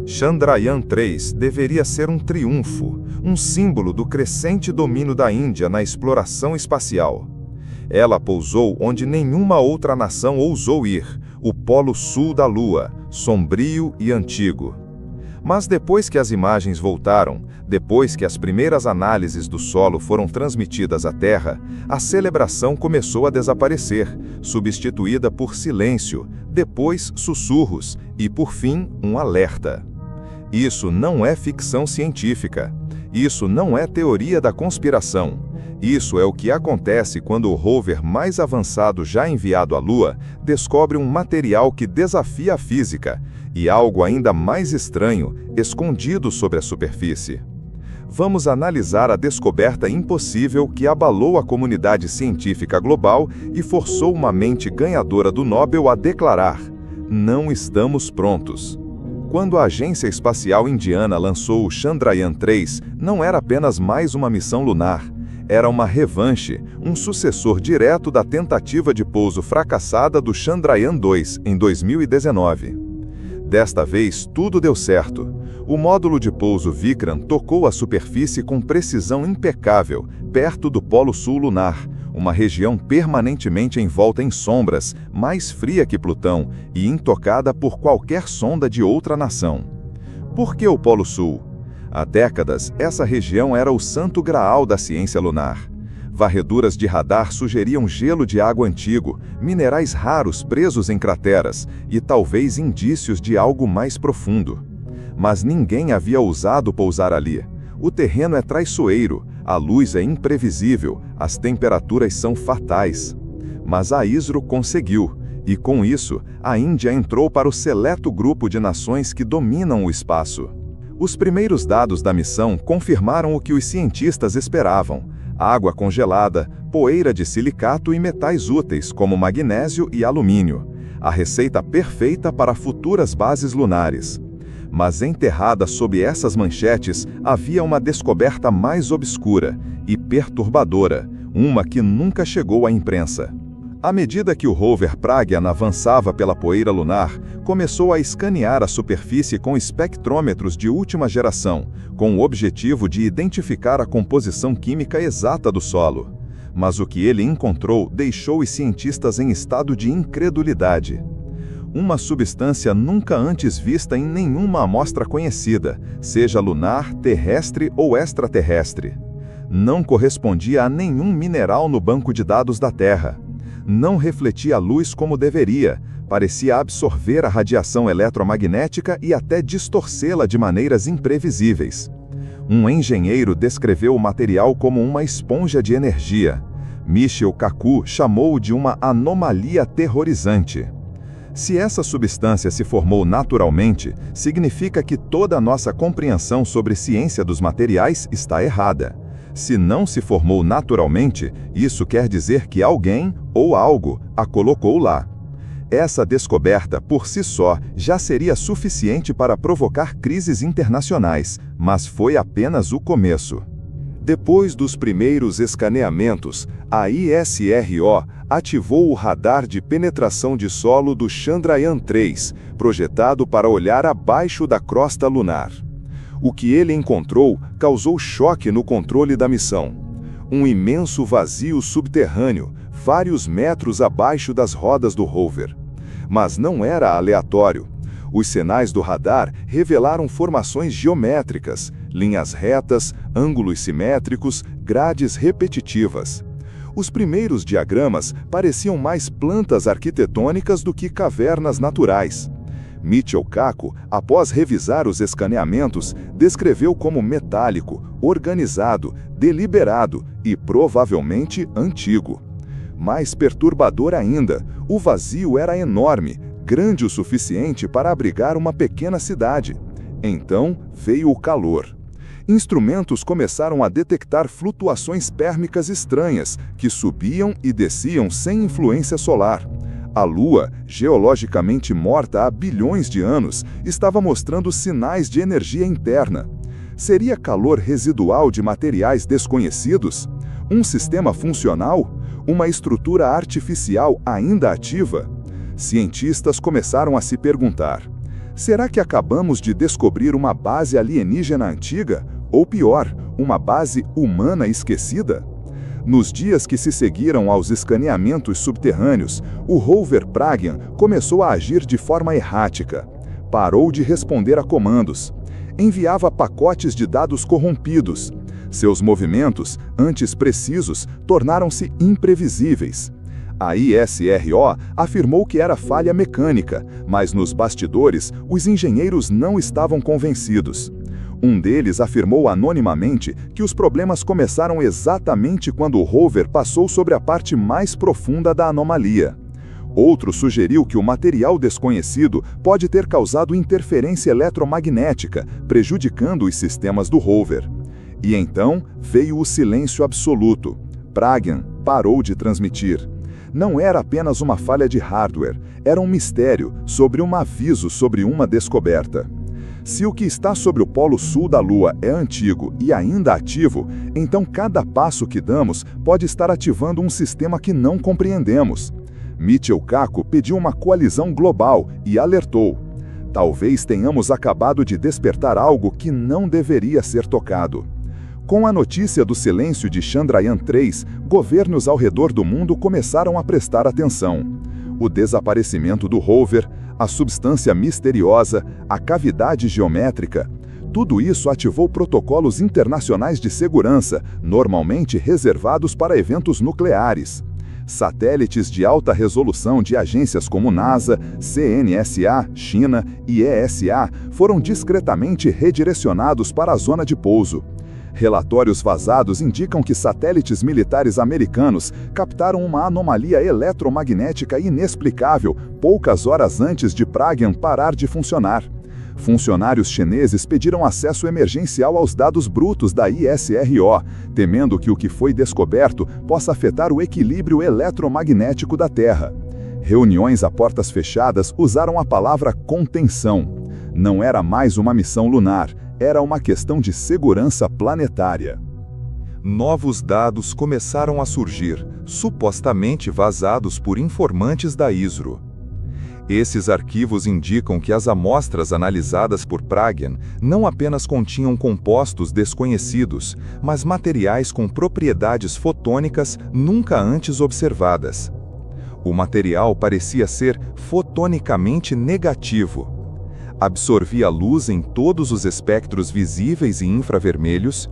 Chandrayaan-3 deveria ser um triunfo, um símbolo do crescente domínio da Índia na exploração espacial. Ela pousou onde nenhuma outra nação ousou ir, o Polo Sul da Lua, sombrio e antigo. Mas depois que as imagens voltaram, depois que as primeiras análises do solo foram transmitidas à Terra, a celebração começou a desaparecer, substituída por silêncio, depois sussurros e, por fim, um alerta. Isso não é ficção científica. Isso não é teoria da conspiração. Isso é o que acontece quando o rover mais avançado já enviado à Lua descobre um material que desafia a física e algo ainda mais estranho, escondido sobre a superfície. Vamos analisar a descoberta impossível que abalou a comunidade científica global e forçou uma mente ganhadora do Nobel a declarar: não estamos prontos. Quando a Agência Espacial Indiana lançou o Chandrayaan-3, não era apenas mais uma missão lunar. Era uma revanche, um sucessor direto da tentativa de pouso fracassada do Chandrayaan-2 em 2019. Desta vez, tudo deu certo. O módulo de pouso Vikram tocou a superfície com precisão impecável, perto do Polo Sul lunar, uma região permanentemente envolta em sombras, mais fria que Plutão e intocada por qualquer sonda de outra nação. Por que o Polo Sul? Há décadas, essa região era o santo graal da ciência lunar. Varreduras de radar sugeriam gelo de água antigo, minerais raros presos em crateras e talvez indícios de algo mais profundo. Mas ninguém havia ousado pousar ali. O terreno é traiçoeiro, a luz é imprevisível, as temperaturas são fatais. Mas a ISRO conseguiu, e com isso, a Índia entrou para o seleto grupo de nações que dominam o espaço. Os primeiros dados da missão confirmaram o que os cientistas esperavam: água congelada, poeira de silicato e metais úteis como magnésio e alumínio, a receita perfeita para futuras bases lunares. Mas enterrada sob essas manchetes havia uma descoberta mais obscura e perturbadora, uma que nunca chegou à imprensa. À medida que o rover Pragyan avançava pela poeira lunar, começou a escanear a superfície com espectrômetros de última geração, com o objetivo de identificar a composição química exata do solo. Mas o que ele encontrou deixou os cientistas em estado de incredulidade. Uma substância nunca antes vista em nenhuma amostra conhecida, seja lunar, terrestre ou extraterrestre. Não correspondia a nenhum mineral no banco de dados da Terra. Não refletia a luz como deveria, parecia absorver a radiação eletromagnética e até distorcê-la de maneiras imprevisíveis. Um engenheiro descreveu o material como uma esponja de energia. Michio Kaku chamou-o de uma anomalia aterrorizante. Se essa substância se formou naturalmente, significa que toda a nossa compreensão sobre ciência dos materiais está errada. Se não se formou naturalmente, isso quer dizer que alguém ou algo a colocou lá. Essa descoberta, por si só, já seria suficiente para provocar crises internacionais, mas foi apenas o começo. Depois dos primeiros escaneamentos, a ISRO ativou o radar de penetração de solo do Chandrayaan-3, projetado para olhar abaixo da crosta lunar. O que ele encontrou causou choque no controle da missão. Um imenso vazio subterrâneo, vários metros abaixo das rodas do rover. Mas não era aleatório. Os sinais do radar revelaram formações geométricas, linhas retas, ângulos simétricos, grades repetitivas. Os primeiros diagramas pareciam mais plantas arquitetônicas do que cavernas naturais. Michio Kaku, após revisar os escaneamentos, descreveu como metálico, organizado, deliberado e provavelmente antigo. Mais perturbador ainda, o vazio era enorme, grande o suficiente para abrigar uma pequena cidade. Então veio o calor. Instrumentos começaram a detectar flutuações térmicas estranhas, que subiam e desciam sem influência solar. A Lua, geologicamente morta há bilhões de anos, estava mostrando sinais de energia interna. Seria calor residual de materiais desconhecidos? Um sistema funcional? Uma estrutura artificial ainda ativa? Cientistas começaram a se perguntar: Será que acabamos de descobrir uma base alienígena antiga? Ou pior, uma base humana esquecida? Nos dias que se seguiram aos escaneamentos subterrâneos, o rover Pragyan começou a agir de forma errática. Parou de responder a comandos. Enviava pacotes de dados corrompidos. Seus movimentos, antes precisos, tornaram-se imprevisíveis. A ISRO afirmou que era falha mecânica, mas nos bastidores, os engenheiros não estavam convencidos. Um deles afirmou anonimamente que os problemas começaram exatamente quando o rover passou sobre a parte mais profunda da anomalia. Outro sugeriu que o material desconhecido pode ter causado interferência eletromagnética, prejudicando os sistemas do rover. E então veio o silêncio absoluto. Pragyan parou de transmitir. Não era apenas uma falha de hardware, era um mistério sobre um aviso sobre uma descoberta. Se o que está sobre o polo sul da Lua é antigo e ainda ativo, então cada passo que damos pode estar ativando um sistema que não compreendemos. Michio Kaku pediu uma coalizão global e alertou: talvez tenhamos acabado de despertar algo que não deveria ser tocado. Com a notícia do silêncio de Chandrayaan-3, governos ao redor do mundo começaram a prestar atenção. O desaparecimento do rover, a substância misteriosa, a cavidade geométrica, tudo isso ativou protocolos internacionais de segurança, normalmente reservados para eventos nucleares. Satélites de alta resolução de agências como NASA, CNSA, China e ESA foram discretamente redirecionados para a zona de pouso. Relatórios vazados indicam que satélites militares americanos captaram uma anomalia eletromagnética inexplicável poucas horas antes de Pragyan parar de funcionar. Funcionários chineses pediram acesso emergencial aos dados brutos da ISRO, temendo que o que foi descoberto possa afetar o equilíbrio eletromagnético da Terra. Reuniões a portas fechadas usaram a palavra contenção. Não era mais uma missão lunar, era uma questão de segurança planetária. Novos dados começaram a surgir, supostamente vazados por informantes da ISRO. Esses arquivos indicam que as amostras analisadas por Pragyan não apenas continham compostos desconhecidos, mas materiais com propriedades fotônicas nunca antes observadas. O material parecia ser fotonicamente negativo. Absorvia luz em todos os espectros visíveis e infravermelhos,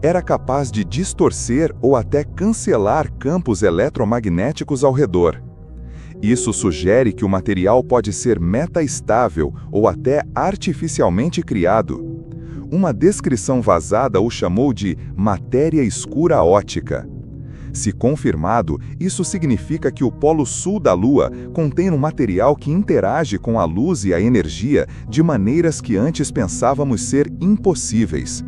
era capaz de distorcer ou até cancelar campos eletromagnéticos ao redor. Isso sugere que o material pode ser metaestável ou até artificialmente criado. Uma descrição vazada o chamou de matéria escura ótica. Se confirmado, isso significa que o polo sul da Lua contém um material que interage com a luz e a energia de maneiras que antes pensávamos ser impossíveis.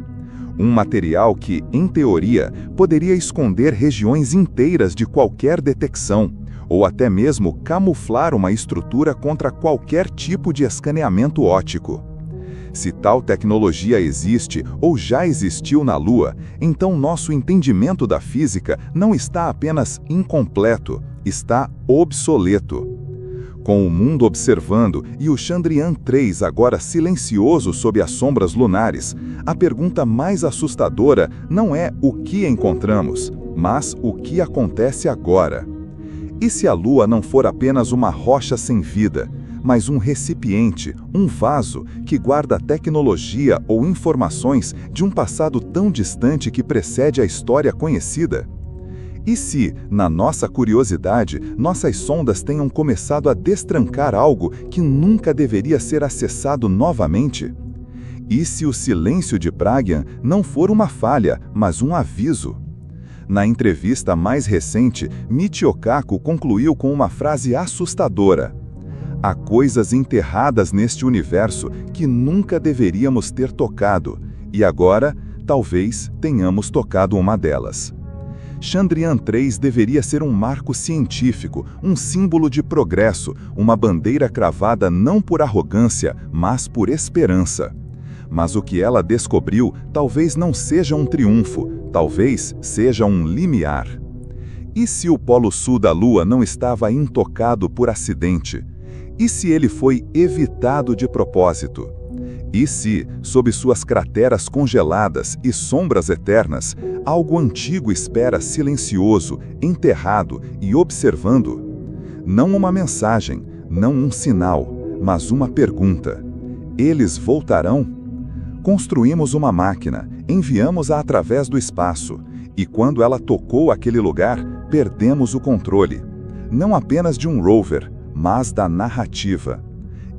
Um material que, em teoria, poderia esconder regiões inteiras de qualquer detecção, ou até mesmo camuflar uma estrutura contra qualquer tipo de escaneamento óptico. Se tal tecnologia existe ou já existiu na Lua, então nosso entendimento da física não está apenas incompleto, está obsoleto. Com o mundo observando e o Chandrayaan-3 agora silencioso sob as sombras lunares, a pergunta mais assustadora não é o que encontramos, mas o que acontece agora. E se a Lua não for apenas uma rocha sem vida, mas um recipiente, um vaso, que guarda tecnologia ou informações de um passado tão distante que precede a história conhecida? E se, na nossa curiosidade, nossas sondas tenham começado a destrancar algo que nunca deveria ser acessado novamente? E se o silêncio de Pragyan não for uma falha, mas um aviso? Na entrevista mais recente, Michio Kaku concluiu com uma frase assustadora: há coisas enterradas neste universo que nunca deveríamos ter tocado, e agora, talvez, tenhamos tocado uma delas. Chandrayaan-3 deveria ser um marco científico, um símbolo de progresso, uma bandeira cravada não por arrogância, mas por esperança. Mas o que ela descobriu talvez não seja um triunfo, talvez seja um limiar. E se o polo sul da Lua não estava intocado por acidente? E se ele foi evitado de propósito? E se, sob suas crateras congeladas e sombras eternas, algo antigo espera silencioso, enterrado e observando? Não uma mensagem, não um sinal, mas uma pergunta. Eles voltarão? Construímos uma máquina, enviamos-a através do espaço, e quando ela tocou aquele lugar, perdemos o controle. Não apenas de um rover, mas da narrativa.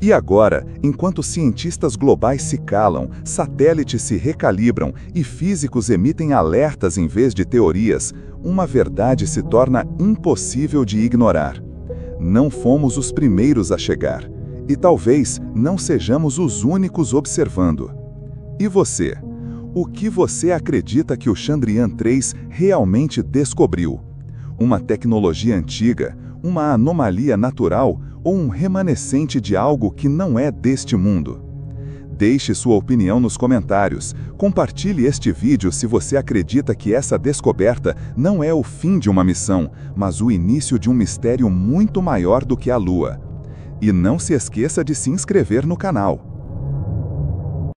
E agora, enquanto cientistas globais se calam, satélites se recalibram e físicos emitem alertas em vez de teorias, uma verdade se torna impossível de ignorar. Não fomos os primeiros a chegar, e talvez não sejamos os únicos observando. E você? O que você acredita que o Chandrayaan-3 realmente descobriu? Uma tecnologia antiga, uma anomalia natural ou um remanescente de algo que não é deste mundo? Deixe sua opinião nos comentários. Compartilhe este vídeo se você acredita que essa descoberta não é o fim de uma missão, mas o início de um mistério muito maior do que a Lua. E não se esqueça de se inscrever no canal.